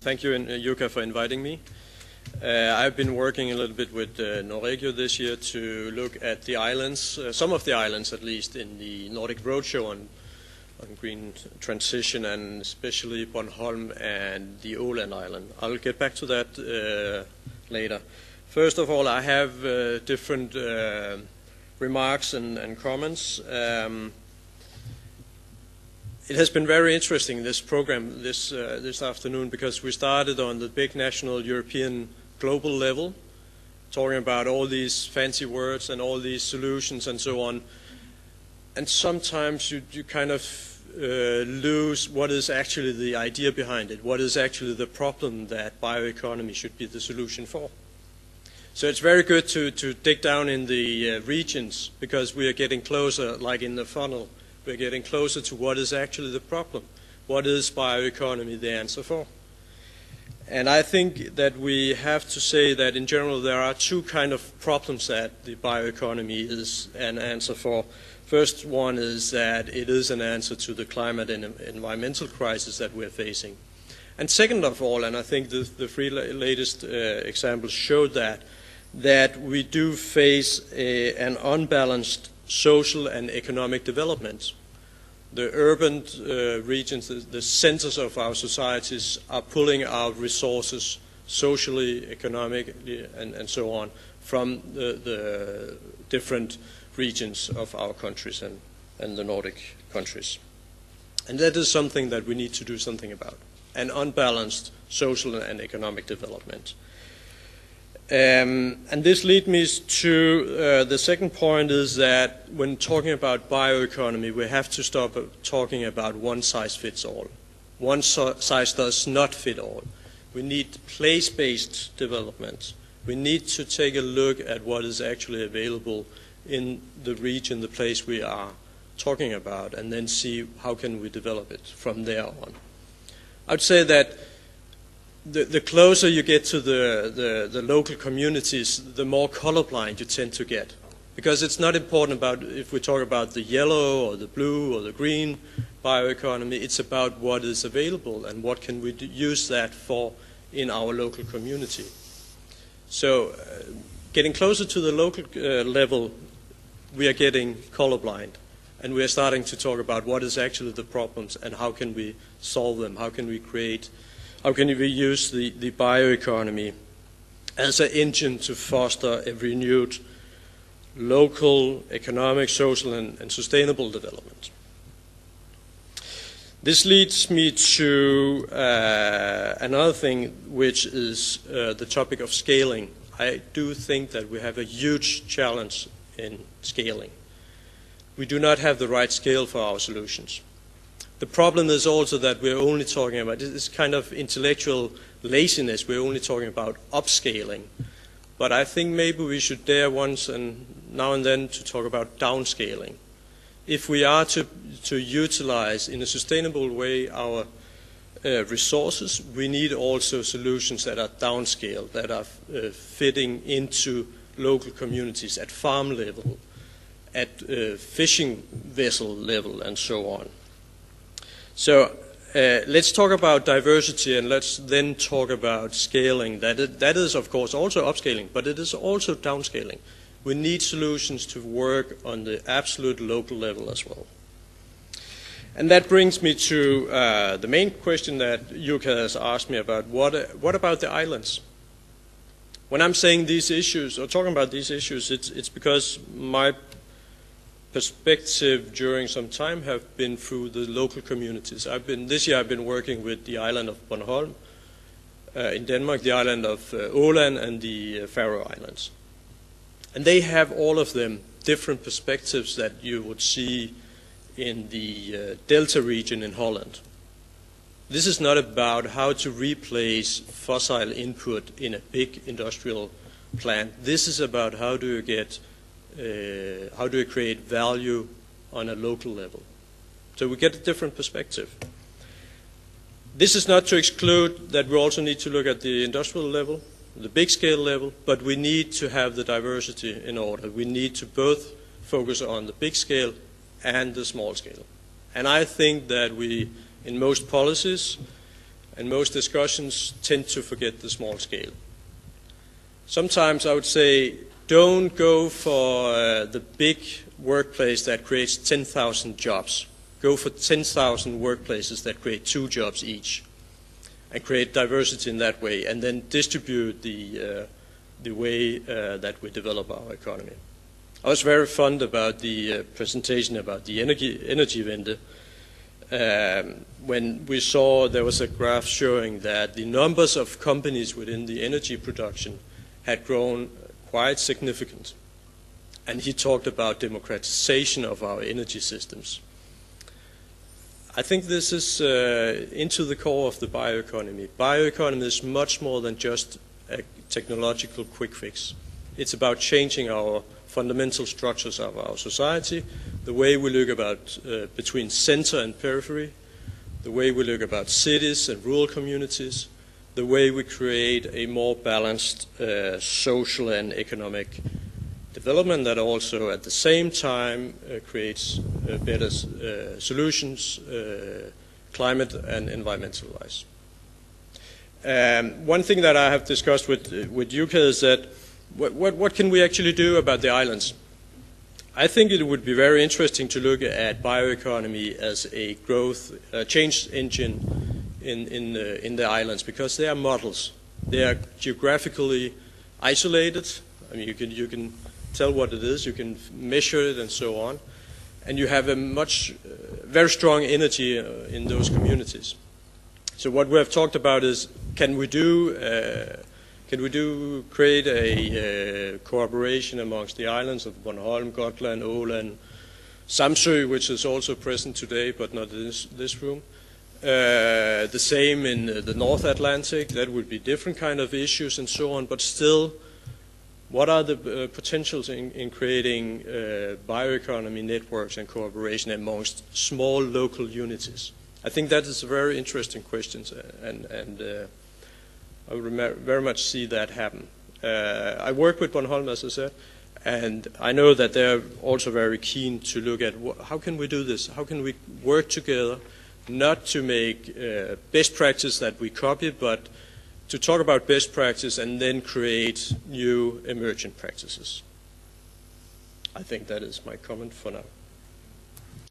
Thank you, Jukka, for inviting me. I've been working a little bit with Nordregio this year to look at the islands, some of the islands at least, in the Nordic Roadshow on green transition, and especially Bornholm and the Åland Island. I'll get back to that later. First of all, I have different remarks and comments. It has been very interesting, this program this afternoon, because we started on the big national European global level, talking about all these fancy words and all these solutions and so on. And sometimes you kind of lose what is actually the idea behind it, what is actually the problem that bioeconomy should be the solution for. So it's very good to dig down in the regions, because we are getting closer, like in the funnel, we're getting closer to what is actually the problem. What is bioeconomy the answer for? And I think that we have to say that in general there are two kind of problems that the bioeconomy is an answer for. First one is that it is an answer to the climate and environmental crisis that we're facing. And second of all, and I think the three latest examples showed that we do face an unbalanced social and economic development. The urban regions, the centers of our societies, are pulling out resources socially, economically, and so on from the different regions of our countries and the Nordic countries. And that is something that we need to do something about, an unbalanced social and economic development. And this leads me to the second point, is that when talking about bioeconomy, we have to stop talking about one size fits all. One size does not fit all. We need place-based development. We need to take a look at what is actually available in the region, the place we are talking about, and then see how can we develop it from there on. I would say that the closer you get to the local communities, the more colorblind you tend to get. Because it's not important about if we talk about the yellow or the blue or the green bioeconomy, it's about what is available and what can we use that for in our local community. So getting closer to the local level, we are getting colorblind. And we are starting to talk about what is actually the problems and how can we solve them, how can we use the bioeconomy as an engine to foster a renewed local, economic, social, and sustainable development. This leads me to another thing, which is the topic of scaling. I do think that we have a huge challenge in scaling. We do not have the right scale for our solutions. The problem is also that we're only talking about this kind of intellectual laziness. We're only talking about upscaling. But I think maybe we should dare once and now and then to talk about downscaling. If we are to utilize in a sustainable way our resources, we need also solutions that are downscaled, that are fitting into local communities at farm level, at fishing vessel level, and so on. So let's talk about diversity, and let's then talk about scaling. That is, of course, also upscaling, but it is also downscaling. We need solutions to work on the absolute local level as well. And that brings me to the main question that Jukka has asked me about. What about the islands? When I'm saying these issues, or talking about these issues, it's because my perspective during some time have been through the local communities. This year I've been working with the island of Bornholm in Denmark, the island of Åland, and the Faroe Islands. And they have, all of them, different perspectives that you would see in the Delta region in Holland. This is not about how to replace fossil input in a big industrial plant. This is about how do you create value on a local level. So we get a different perspective. This is not to exclude that we also need to look at the industrial level, the big scale level, but we need to have the diversity in order. We need to both focus on the big scale and the small scale. And I think that we, in most policies, and most discussions tend to forget the small scale. Sometimes I would say, don't go for the big workplace that creates 10,000 jobs. Go for 10,000 workplaces that create 2 jobs each, and create diversity in that way, and then distribute the way that we develop our economy. I was very fond about the presentation about the energy vendor. When we saw there was a graph showing that the numbers of companies within the energy production had grown quite significant. And he talked about democratization of our energy systems. I think this is into the core of the bioeconomy. Bioeconomy is much more than just a technological quick fix. It's about changing our fundamental structures of our society, the way we look about between center and periphery, the way we look about cities and rural communities, the way we create a more balanced social and economic development that also at the same time creates better solutions, climate and environmental-wise. One thing that I have discussed with UK is that what can we actually do about the islands? I think it would be very interesting to look at bioeconomy as a growth change engine in the islands, because they are models. They are geographically isolated. I mean, you can tell what it is, you can measure it, and so on, and you have a very strong energy in those communities. So what we have talked about is, can we create a cooperation amongst the islands of Bornholm, Gotland, Åland, Samsø, which is also present today, but not in this room. The same in the North Atlantic. That would be different kind of issues and so on, but still, what are the potentials in creating bioeconomy networks and cooperation amongst small local unities? I think that is a very interesting question, and I would very much see that happen. I work with Bornholm, as I said, and I know that they're also very keen to look at how can we do this? How can we work together, not to make best practice that we copy, but to talk about best practice and then create new emergent practices. I think that is my comment for now.